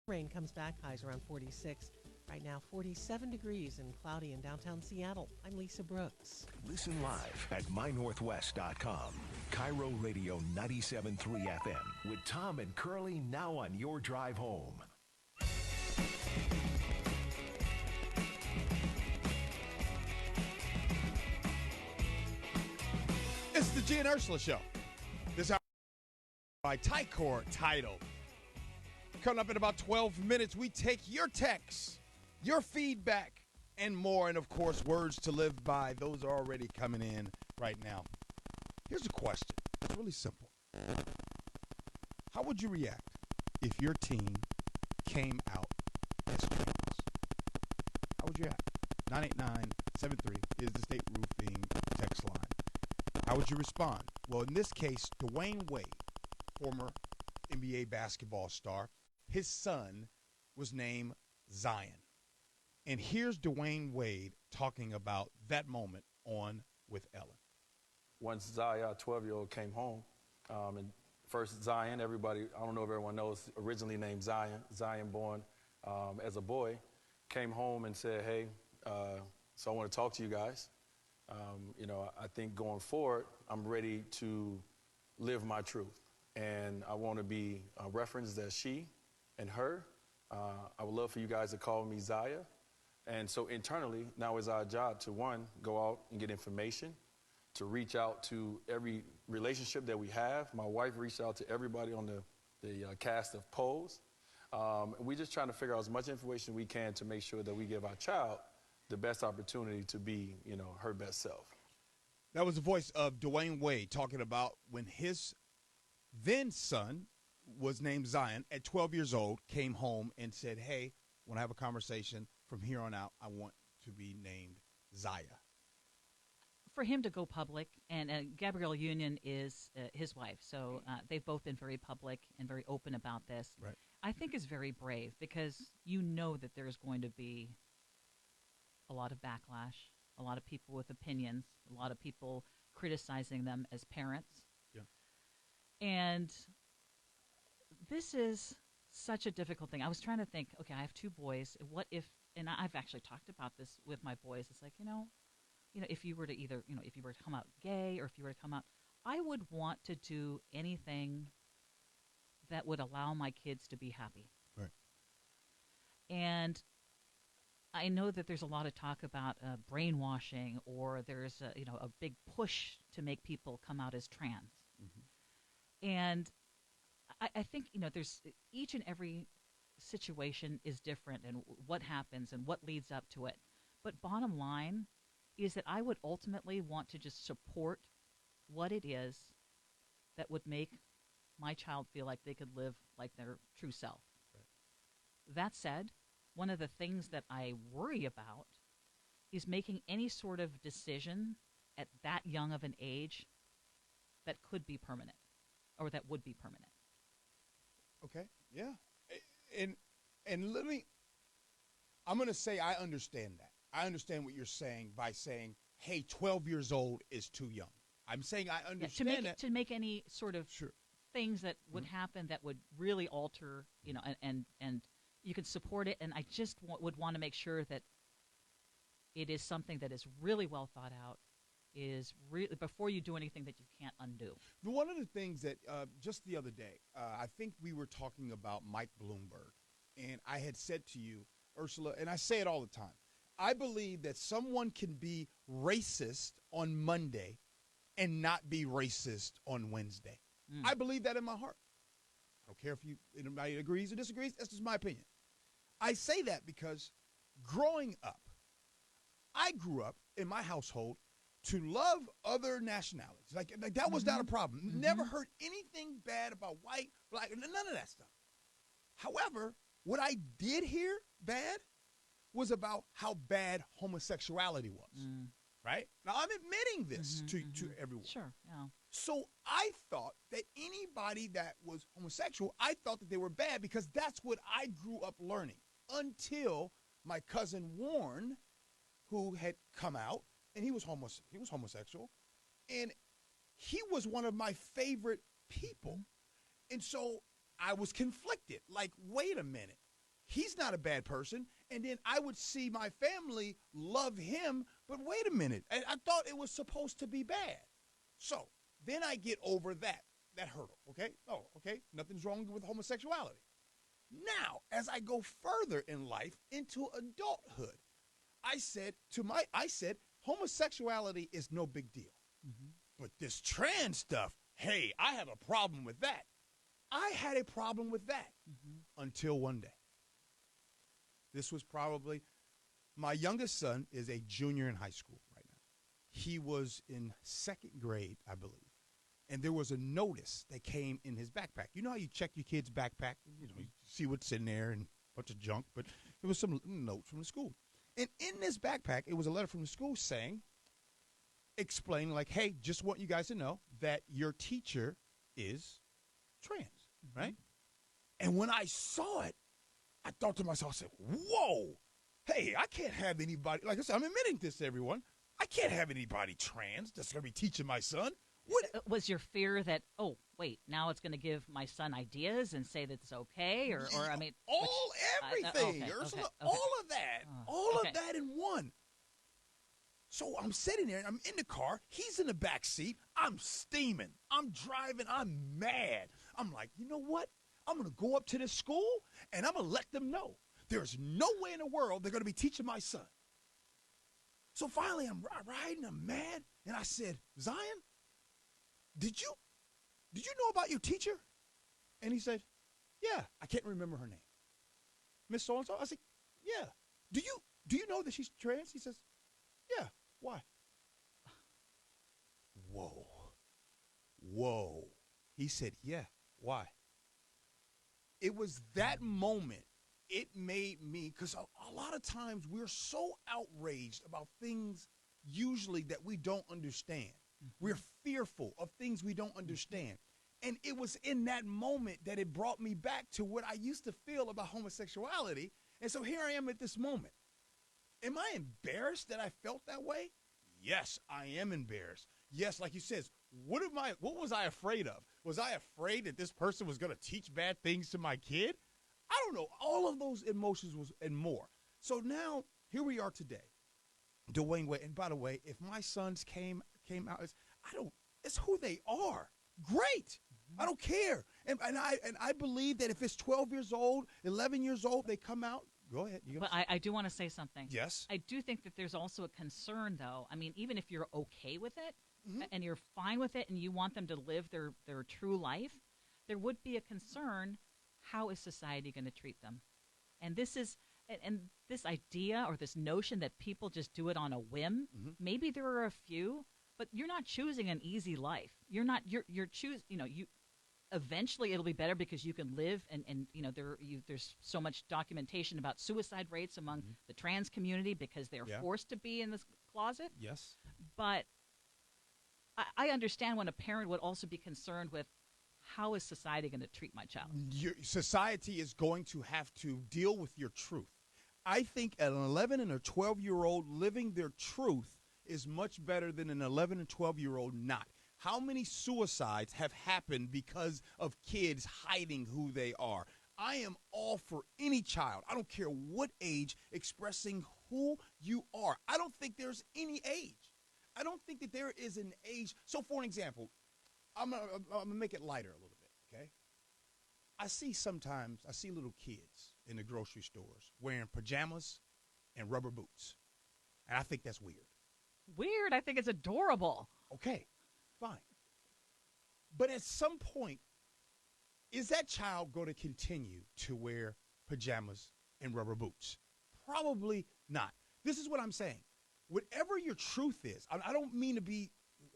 Rain comes back, highs around 46. Right now, 47 degrees and cloudy in downtown Seattle. I'm Lisa Brooks. Listen live at mynorthwest.com. KIRO Radio 97.3 FM with Tom and Curly now on your drive home. It's the G and Ursula Show. This hour by KIRO title. Coming up in about 12 minutes, we take your texts, your feedback, and more. And, of course, words to live by. Those are already coming in right now. Here's a question. It's really simple. How would you react if your teen came out as trans? How would you react? 98973 is the state roofing text line. How would you respond? Well, in this case, Dwyane Wade, former NBA basketball star, his son was named Zion. And here's Dwyane Wade talking about that moment on with Ellen. Once Zaya, a 12-year-old, came home, and first Zion, everybody, I don't know if everyone knows, originally named Zion born as a boy, came home and said, hey, so I want to talk to you guys. I think going forward, I'm ready to live my truth. And I want to be referenced as she and her. I would love for you guys to call me Zaya. And so internally, now it's our job to, one, go out and get information, to reach out to every relationship that we have. My wife reached out to everybody on the cast of Pose. We're just trying to figure out as much information we can to make sure that we give our child the best opportunity to be, her best self. That was the voice of Dwyane Wade talking about when his then son was named Zion at 12 years old, came home and said, hey, when I have a conversation from here on out, I want to be named Zaya. For him to go public, and Gabrielle Union is his wife, so they've both been very public and very open about this. Right. I think is very brave because you know that there's going to be a lot of backlash, a lot of people with opinions, a lot of people criticizing them as parents. Yeah. And this is such a difficult thing. I was trying to think, okay, I have two boys. What if, and I've actually talked about this with my boys. It's like, if you were to either, if you were to come out gay or if you were to come out, I would want to do anything that would allow my kids to be happy. Right. And I know that there's a lot of talk about brainwashing, or there's a big push to make people come out as trans. Mm-hmm. And I think there's each and every situation is different, and what happens and what leads up to it. But bottom line is that I would ultimately want to just support what it is that would make my child feel like they could live like their true self. Right. That said, one of the things that I worry about is making any sort of decision at that young of an age that could be permanent, or that would be permanent. Okay, yeah. And let me, I'm going to say I understand that. I understand what you're saying by saying, hey, 12 years old is too young. I'm saying I understand that. To make any sort of things that would happen that would really alter, and you can support it. And I just would want to make sure that it is something that is really well thought out, is really before you do anything that you can't undo. One of the things that just the other day, I think we were talking about Mike Bloomberg, and I had said to you, Ursula, and I say it all the time, I believe that someone can be racist on Monday and not be racist on Wednesday. I believe that in my heart. I don't care if anybody agrees or disagrees. That's just my opinion. I say that because growing up, I grew up in my household to love other nationalities. Like that was not a problem. Mm-hmm. Never heard anything bad about white, black, none of that stuff. However, what I did hear bad was about how bad homosexuality was. Right? Now, I'm admitting this to everyone. Sure, yeah. So I thought that anybody that was homosexual, I thought that they were bad because that's what I grew up learning until my cousin Warren, who had come out, and he was homosexual, and he was one of my favorite people. And so I was conflicted. Like, wait a minute. he's not a bad person. And then I would see my family love him, but wait a minute. I thought it was supposed to be bad. So then I get over that hurdle, okay? Oh, okay, nothing's wrong with homosexuality. Now, as I go further in life into adulthood, I said homosexuality is no big deal. Mm-hmm. But this trans stuff, hey, I have a problem with that. I had a problem with that until one day. This was probably, my youngest son is a junior in high school right now. He was in 2nd grade, I believe. And there was a notice that came in his backpack. You know how you check your kid's backpack? You know, you see what's in there and a bunch of junk, but it was some notes from the school. And in this backpack, it was a letter from the school explaining like, hey, just want you guys to know that your teacher is trans, right? And when I saw it, I thought to myself, I said, whoa, hey, I can't have anybody, like I said, I'm admitting this to everyone, I can't have anybody trans that's going to be teaching my son. What? Was your fear that, oh, wait, now it's going to give my son ideas and say that it's okay? Or I mean, everything, okay, Ursula, okay. all of that, of that in one. So I'm sitting there, I'm in the car, he's in the back seat, I'm steaming, I'm driving, I'm mad. I'm like, you know what? I'm going to go up to this school and I'm going to let them know there's no way in the world they're going to be teaching my son. So finally I'm riding, I'm mad, and I said, Zion, did you know about your teacher? And he said, yeah, I can't remember her name. Miss So-and-so? I said, yeah. Do you know that she's trans? He says, yeah. Why? Whoa. He said, yeah. Why? It was that moment, it made me, because a lot of times we're so outraged about things usually that we don't understand. We're fearful of things we don't understand. And it was in that moment that it brought me back to what I used to feel about homosexuality. And so here I am at this moment. Am I embarrassed that I felt that way? Yes, I am embarrassed. Yes, like you said, what was I afraid of? Was I afraid that this person was going to teach bad things to my kid? I don't know. All of those emotions and more. So now here we are today. Dwyane Wade. And by the way, if my sons came out, it's who they are. Great. I don't care. And I believe that if it's 12 years old, 11 years old, they come out. Go ahead. But I do want to say something. Yes. I do think that there's also a concern, though. I mean, even if you're okay with it and you're fine with it and you want them to live their true life, there would be a concern, how is society going to treat them? And this idea or this notion that people just do it on a whim, maybe there are a few, but you're not choosing an easy life. You're choosing, you eventually it'll be better because you can live and there's so much documentation about suicide rates among the trans community because they're forced to be in this closet. Yes. But I understand when a parent would also be concerned with, how is society going to treat my child? Society is going to have to deal with your truth. I think an 11 and a 12-year-old living their truth is much better than an 11 and 12-year-old not. How many suicides have happened because of kids hiding who they are? I am all for any child, I don't care what age, expressing who you are. I don't think there's any age. I don't think that there is an age. So for an example, I'm gonna make it lighter a little bit, okay? I see little kids in the grocery stores wearing pajamas and rubber boots. And I think that's weird. Weird? I think it's adorable. Okay, fine. But at some point, is that child going to continue to wear pajamas and rubber boots? Probably not. This is what I'm saying. Whatever your truth is, I don't mean to be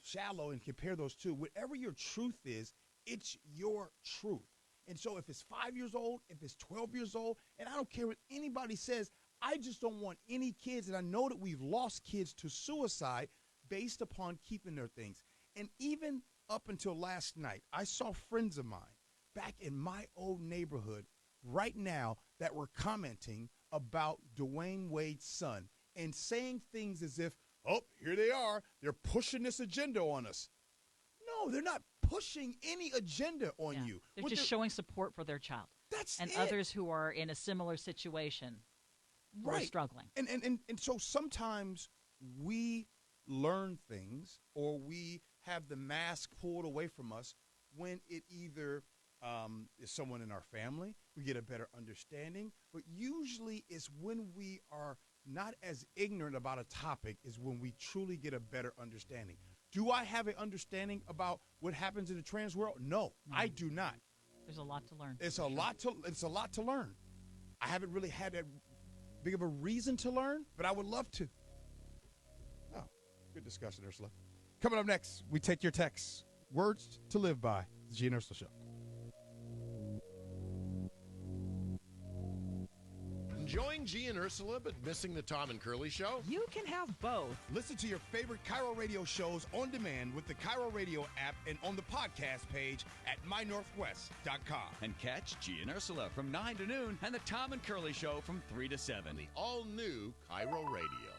shallow and compare those two. Whatever your truth is, it's your truth. And so if it's 5 years old, if it's 12 years old, and I don't care what anybody says, I just don't want any kids, and I know that we've lost kids to suicide based upon keeping their things. And even up until last night, I saw friends of mine back in my old neighborhood right now that were commenting about Dwyane Wade's son and saying things as if, oh, here they are. They're pushing this agenda on us. No, they're not pushing any agenda on you. They're just showing support for their child. That's and it. others who are in a similar situation who are struggling. And so sometimes we learn things or we have the mask pulled away from us when it either is someone in our family, we get a better understanding, but usually it's when we are not as ignorant about a topic is when we truly get a better understanding. Do I have an understanding about what happens in the trans world? No, I do not. There's a lot to learn. It's a lot to learn. I haven't really had that big of a reason to learn, but I would love to. Oh, good discussion, Ursula. Coming up next, we take your texts. Words to live by. The G and Ursula Show. Enjoying G and Ursula, but missing the Tom and Curly Show? You can have both. Listen to your favorite KIRO radio shows on demand with the KIRO radio app and on the podcast page at mynorthwest.com. And catch G and Ursula from 9 to noon and the Tom and Curly Show from 3 to 7. The all-new KIRO Radio.